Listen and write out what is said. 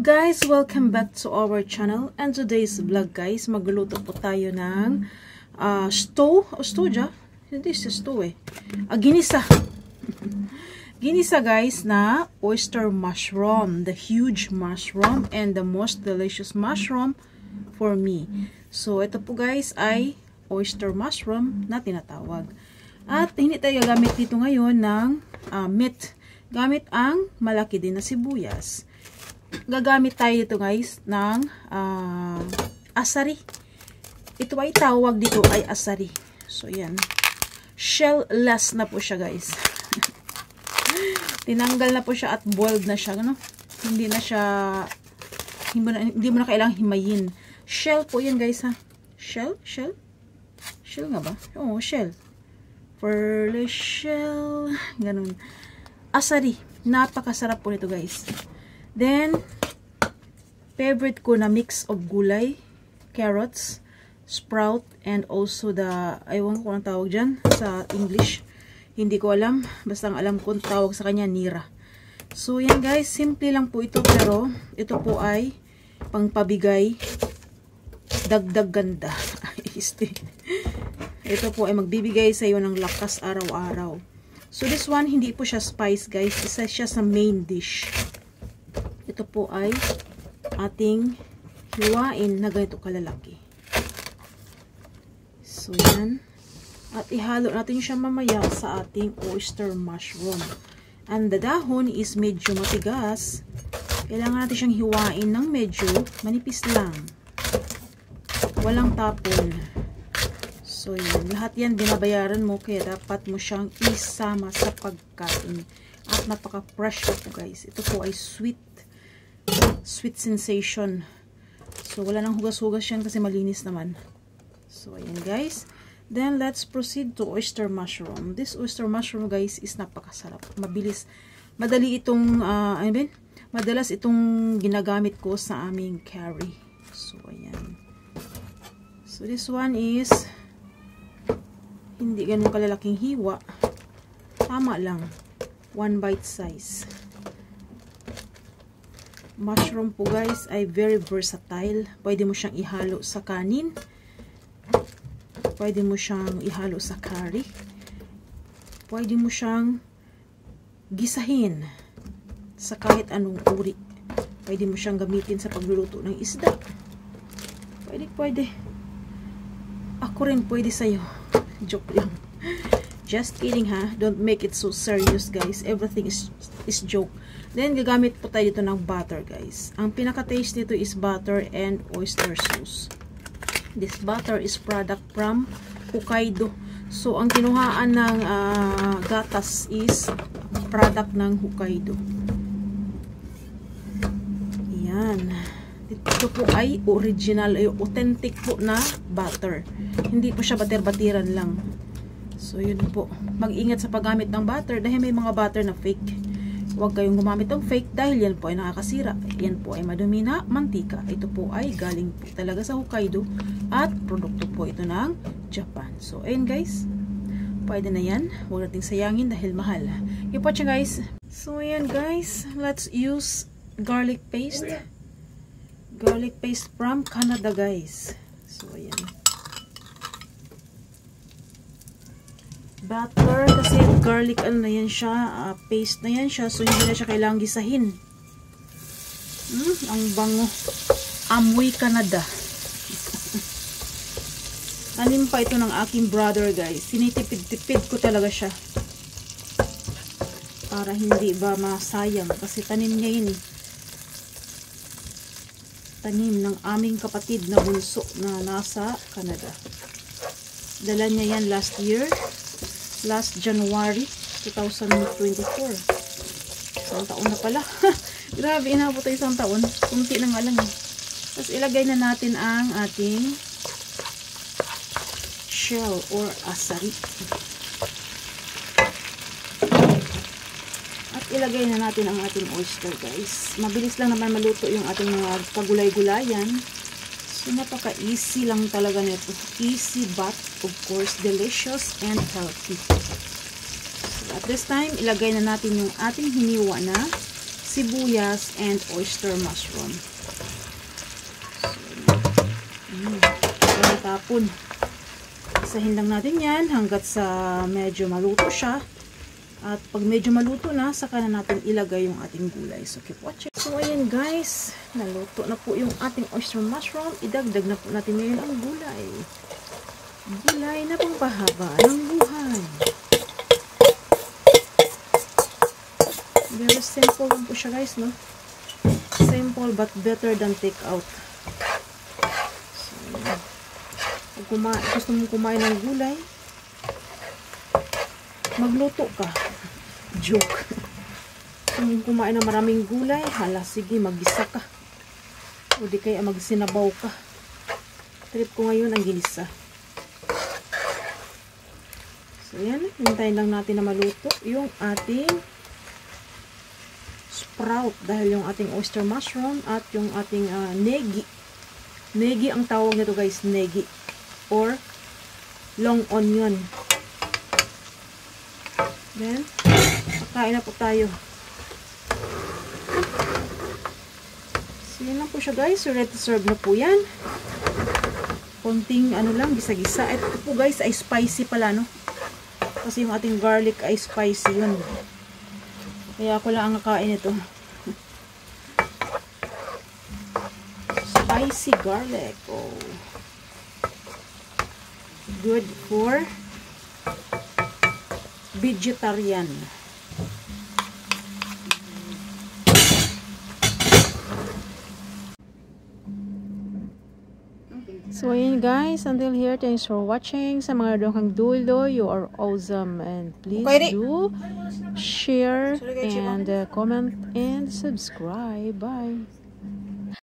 Guys, welcome back to our channel. And today's vlog guys, magluluto po tayo ng hindi siya stew eh. Ginisa. Ginisa guys na oyster mushroom. The huge mushroom and the most delicious mushroom for me. So ito po guys ay oyster mushroom na tinatawag. At hindi tayo gagamit dito ngayon ng meat. Gamit ang malaki din na sibuyas. Gagamit tayo dito guys ng asari. Ito ay tawag dito ay asari. So yan. Shell-less na po siya guys. Tinanggal na po siya at boiled na siya. Ano? Hindi mo na kailangang himayin. Shell po yan guys ha. Shell? Shell? Shell nga ba? Oo, shell. Pearly shell. Ganun. Asari. Napakasarap po nito guys. Then, favorite ko na mix of gulay, carrots, sprout, and also the, aywan ko ang tawag dyan sa English. Hindi ko alam. Basta ang alam ko, tawag sa kanya, nira. So, yan guys. Simple lang po ito. Pero, ito po ay pangpabigay, dagdag ganda. Ito po ay magbibigay sa iyo ng lakas araw-araw. So, this one, hindi po siya spice guys. Isa siya sa main dish. Ito po ay ating hiwain na ganito kalalaki. So, yan. At ihalo natin siya mamaya sa ating oyster mushroom. And the dahon is medyo matigas. Kailangan natin siyang hiwain ng medyo manipis lang. Walang tapon. So, yan. Lahat yan binabayaran mo kaya dapat mo siyang isama sa pagkain. At napaka-fresh po guys. Ito po ay sweet sensation. So, wala nang hugas-hugas yan kasi malinis naman. So, ayan guys. Then, let's proceed to oyster mushroom. This oyster mushroom guys is napakasarap. Mabilis. Madali itong, madalas itong ginagamit ko sa aming curry. So, ayan. So, this one is hindi ganun kalalaking hiwa. Tama lang. 1 bite size. Mushroom po guys ay very versatile. Pwede mo siyang ihalo sa kanin. Pwede mo siyang ihalo sa curry. Pwede mo siyang gisahin sa kahit anong uri. Pwede mo siyang gamitin sa pagluluto ng isda. Pwede. Ako rin pwede sa'yo. Joke lang. Just kidding ha. Don't make it so serious guys. Everything is joke. Then, gagamit po tayo dito ng butter, guys. Ang pinaka-taste nito is butter and oyster sauce. This butter is product from Hokkaido. So, ang kinuhaan ng gatas is product ng Hokkaido. Yan. Ito po ay original, authentic po na butter. Hindi po siya bater-batiran lang. So, yun po. Mag-ingat sa paggamit ng butter dahil may mga butter na fake. Huwag kayong gumamit ng fake dahil yan po ay nakakasira. Yan po ay madumi na mantika. Ito po ay galing po talaga sa Hokkaido at produkto po ito ng Japan. So, ayun guys. Pwede na yan. Huwag nating sayangin dahil mahal. Keep watching guys. So, ayan guys. Let's use garlic paste. Garlic paste from Canada guys. So, ayan. Butter kasi garlic ano na yan siya, paste na yan siya, so hindi na siya kailangang gisahin. Ang bango. Amoy Canada. Tanim pa ito ng aking brother guys. Sinitipid-tipid ko talaga siya. Para hindi ba masayang kasi tanim niya yun eh. Tanim ng aming kapatid na bunso na nasa Canada. Dala niya yan last January 2024. Isang taon na pala. Grabe, inabot tayo isang taon. Kunti na nga lang. Tapos ilagay na natin ang ating shell or asari. At ilagay na natin ang ating oyster guys. Mabilis lang naman maluto yung ating mga pagulay-gulayan. So, napaka-easy lang talaga nito. Easy but, of course, delicious and healthy. So, at this time, ilagay na natin yung ating hiniwa na sibuyas, and oyster mushroom. So, tapon. Isahin lang natin yan hanggat sa medyo maluto siya. At pag medyo maluto na, saka na natin ilagay yung ating gulay. So, keep watching. So, ayan guys. Naluto na po yung ating oyster mushroom. Idagdag na po natin ngayon ang gulay. Gulay na pangpahaba ng buhay. Very simple lang po siya guys, no? Simple but better than take out. So, kung gusto mong kumain ng gulay, magluto ka. Joke. Kung kumain ng maraming gulay, hala, sige, mag-gisa ka. O di kaya magsinabaw ka. Trip ko ngayon ang ginisa. So, yan. Hintayin lang natin na maluto yung ating sprout. Dahil yung ating oyster mushroom at yung ating negi. Negi ang tawag nito guys, negi. Or long onion. Then, kain na po tayo. So, yan lang po siya guys. So, ready to serve na po yan. Konting, ano lang, gisa-gisa. Ito po guys, ay spicy pala, no? Kasi yung ating garlic ay spicy yun. Kaya ako lang ang kakain ito. Spicy garlic. Oh. Good for vegetarian. So ayun guys, until here, thanks for watching. Sa mga dokang dulo, you are awesome, and please do share and comment and subscribe. Bye.